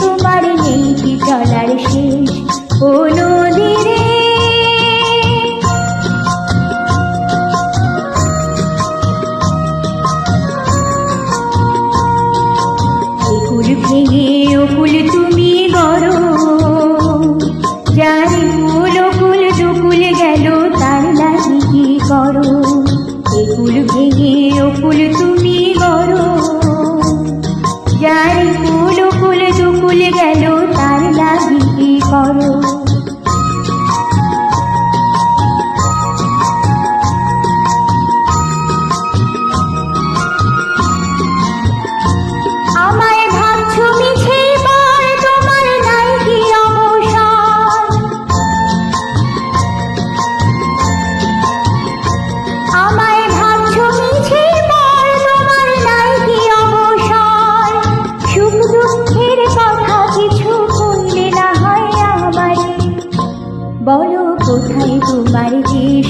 তোমার নেই কি চলার শেষ ও নদী রে। কুল ভেঙে অকুল তুমি গড়ো, যার কুল অকুল দুকুল গেল তার লাগি কি করো। কুল ভেঙে অকুল তুমি গড়ো, যার কুল অকুল দুকুল গেল তার লাগি কি করো। আমায় ভাবছো মিছে বার, তোমার নাই কি অবসর। আমায় ভাবছো মিছে বার, তোমার নাই কি অবসর। সুখ দুঃখের কথা কিছু বললে না হয় আমারে, বলো কোথায় তোমার দেশ।